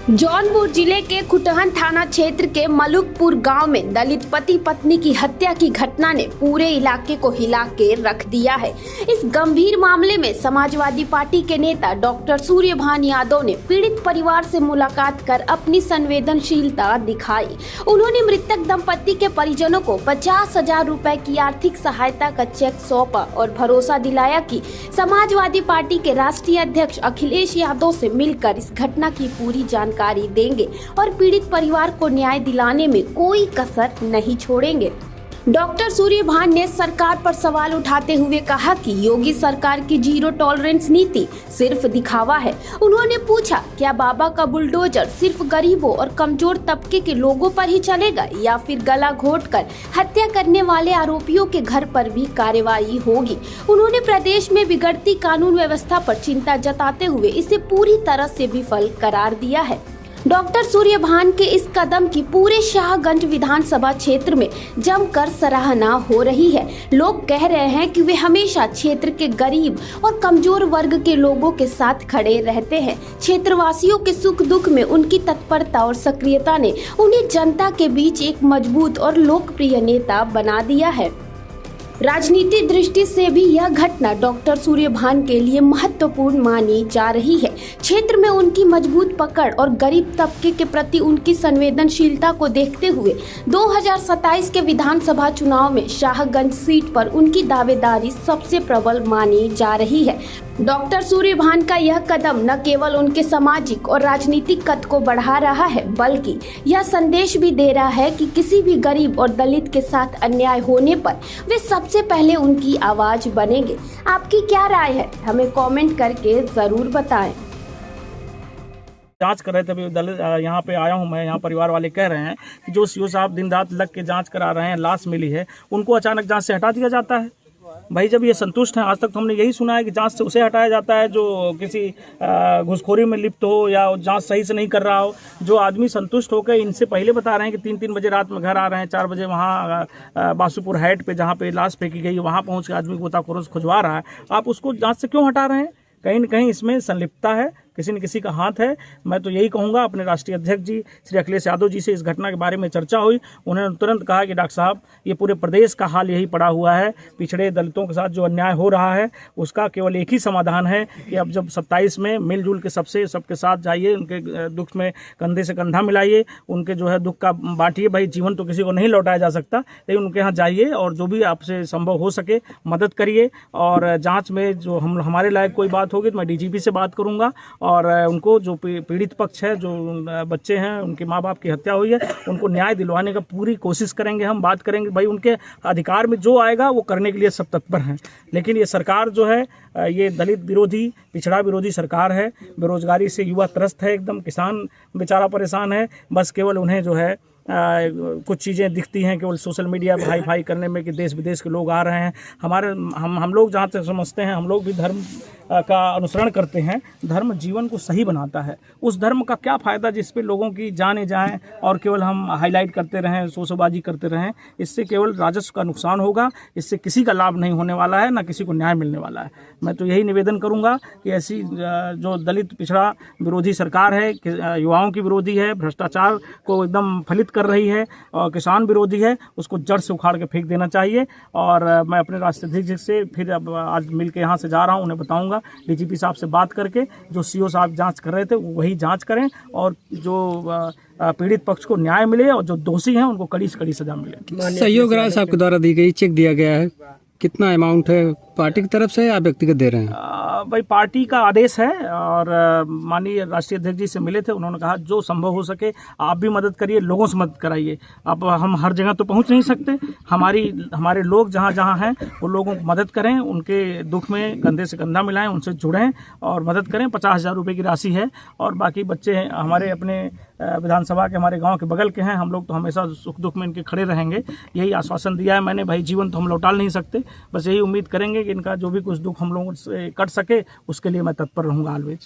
जौनपुर जिले के खुटहन थाना क्षेत्र के मलुकपुर गांव में दलित पति पत्नी की हत्या की घटना ने पूरे इलाके को हिला के रख दिया है। इस गंभीर मामले में समाजवादी पार्टी के नेता डॉक्टर सूर्यभान यादव ने पीड़ित परिवार से मुलाकात कर अपनी संवेदनशीलता दिखाई। उन्होंने मृतक दंपति के परिजनों को 50,000 रुपए की आर्थिक सहायता का चेक सौंपा और भरोसा दिलाया कि समाजवादी पार्टी के राष्ट्रीय अध्यक्ष अखिलेश यादव से मिलकर इस घटना की पूरी जानकारी देंगे और पीड़ित परिवार को न्याय दिलाने में कोई कसर नहीं छोड़ेंगे। डॉक्टर सूर्यभान ने सरकार पर सवाल उठाते हुए कहा कि योगी सरकार की जीरो टॉलरेंस नीति सिर्फ दिखावा है। उन्होंने पूछा, क्या बाबा का बुलडोजर सिर्फ गरीबों और कमजोर तबके के लोगों पर ही चलेगा या फिर गला घोंटकर हत्या करने वाले आरोपियों के घर पर भी कार्रवाई होगी। उन्होंने प्रदेश में बिगड़ती कानून व्यवस्था पर चिंता जताते हुए इसे पूरी तरह से विफल करार दिया है। डॉक्टर सूर्यभान के इस कदम की पूरे शाहगंज विधानसभा क्षेत्र में जमकर सराहना हो रही है। लोग कह रहे हैं कि वे हमेशा क्षेत्र के गरीब और कमजोर वर्ग के लोगों के साथ खड़े रहते हैं। क्षेत्रवासियों के सुख दुख में उनकी तत्परता और सक्रियता ने उन्हें जनता के बीच एक मजबूत और लोकप्रिय नेता बना दिया है। राजनीतिक दृष्टि से भी यह घटना डॉक्टर सूर्यभान के लिए महत्वपूर्ण मानी जा रही है। क्षेत्र में उनकी मजबूत पकड़ और गरीब तबके के प्रति उनकी संवेदनशीलता को देखते हुए 2027 के विधानसभा चुनाव में शाहगंज सीट पर उनकी दावेदारी सबसे प्रबल मानी जा रही है। डॉक्टर सूर्यभान का यह कदम न केवल उनके सामाजिक और राजनीतिक कद को बढ़ा रहा है, बल्कि यह संदेश भी दे रहा है कि किसी भी गरीब और दलित के साथ अन्याय होने पर वे सबसे पहले उनकी आवाज बनेंगे। आपकी क्या राय है? हमें कमेंट करके जरूर बताएं। जांच कर रहे थे, अभी यहाँ पे आया हूँ मैं। यहाँ परिवार वाले कह रहे हैं कि जो सीओ साहब दिन रात लग के जांच करा रहे हैं, लाश मिली है, उनको अचानक जांच से हटा दिया जाता है। भाई जब ये संतुष्ट हैं, आज तक तो हमने यही सुना है कि जांच से उसे हटाया जाता है जो किसी घुसखोरी में लिप्त हो या जांच सही से नहीं कर रहा हो। जो आदमी संतुष्ट होकर इनसे पहले बता रहे हैं कि 3-3 बजे रात में घर आ रहे हैं, 4 बजे वहाँ बासुपुर हाइट पे जहाँ पे लाश फेंकी गई वहाँ पहुँच के आदमी गोताखोरों से खुजवा रहा है, आप उसको जाँच से क्यों हटा रहे हैं? कहीं न कहीं इसमें संलिप्तता है, किसी न किसी का हाथ है। मैं तो यही कहूँगा, अपने राष्ट्रीय अध्यक्ष जी श्री अखिलेश यादव जी से इस घटना के बारे में चर्चा हुई। उन्होंने तुरंत कहा कि डॉक्टर साहब, ये पूरे प्रदेश का हाल यही पड़ा हुआ है, पिछड़े दलितों के साथ जो अन्याय हो रहा है उसका केवल एक ही समाधान है कि अब जब 27 में मिलजुल के सबके साथ जाइए, उनके दुख में कंधे से कंधा मिलाइए, उनके जो है दुख का बांटिए। भाई जीवन तो किसी को नहीं लौटाया जा सकता, लेकिन उनके यहाँ जाइए और जो भी आपसे संभव हो सके मदद करिए। और जाँच में जो हमारे लायक कोई बात होगी तो मैं DGP से बात करूँगा और उनको जो पीड़ित पक्ष है, जो बच्चे हैं, उनके माँ बाप की हत्या हुई है, उनको न्याय दिलवाने का पूरी कोशिश करेंगे। हम बात करेंगे, भाई उनके अधिकार में जो आएगा वो करने के लिए सब तत्पर हैं। लेकिन ये सरकार जो है ये दलित विरोधी, पिछड़ा विरोधी सरकार है। बेरोजगारी से युवा त्रस्त है, एकदम किसान बेचारा परेशान है। बस केवल उन्हें जो है कुछ चीज़ें दिखती हैं केवल सोशल मीडिया पर हाई करने में कि देश विदेश के लोग आ रहे हैं। हम लोग जहाँ तक समझते हैं, हम लोग भी धर्म का अनुसरण करते हैं। धर्म जीवन को सही बनाता है। उस धर्म का क्या फ़ायदा जिस पे लोगों की जाने जाएं और केवल हम हाईलाइट करते रहें, शोशेबाजी करते रहें? इससे केवल राजस्व का नुकसान होगा, इससे किसी का लाभ नहीं होने वाला है, ना किसी को न्याय मिलने वाला है। मैं तो यही निवेदन करूँगा कि ऐसी जो दलित पिछड़ा विरोधी सरकार है, युवाओं की विरोधी है, भ्रष्टाचार को एकदम फलित कर रही है और किसान विरोधी है, उसको जड़ से उखाड़ के फेंक देना चाहिए। और मैं अपने राष्ट्रीय अध्यक्ष से फिर अब आज मिल के यहाँ से जा रहा हूँ, उन्हें बताऊँगा। DGP साहब से बात करके जो CO साहब जांच कर रहे थे वही जांच करें और जो पीड़ित पक्ष को न्याय मिले और जो दोषी हैं उनको कड़ी से कड़ी सजा मिले। सहयोग राशि साहब के द्वारा दी गई, चेक दिया गया है, कितना अमाउंट है? पार्टी की तरफ से या व्यक्तिगत दे रहे हैं? भाई पार्टी का आदेश है और माननीय राष्ट्रीय अध्यक्ष जी से मिले थे, उन्होंने कहा जो संभव हो सके आप भी मदद करिए, लोगों से मदद कराइए। अब हम हर जगह तो पहुंच नहीं सकते, हमारे लोग जहां जहां हैं वो लोगों को मदद करें, उनके दुख में कंधे से कंधा मिलाएं, उनसे जुड़ें और मदद करें। 50,000 रुपये की राशि है और बाकी बच्चे हैं हमारे अपने विधानसभा के, हमारे गाँव के बगल के हैं। हम लोग तो हमेशा सुख दुख में इनके खड़े रहेंगे, यही आश्वासन दिया है मैंने। भाई जीवन तो हम लौटा नहीं सकते, बस यही उम्मीद करेंगे कि इनका जो भी कुछ दुख हम लोगों से कट सके उसके लिए मैं तत्पर रहूँगा ऑलवेज।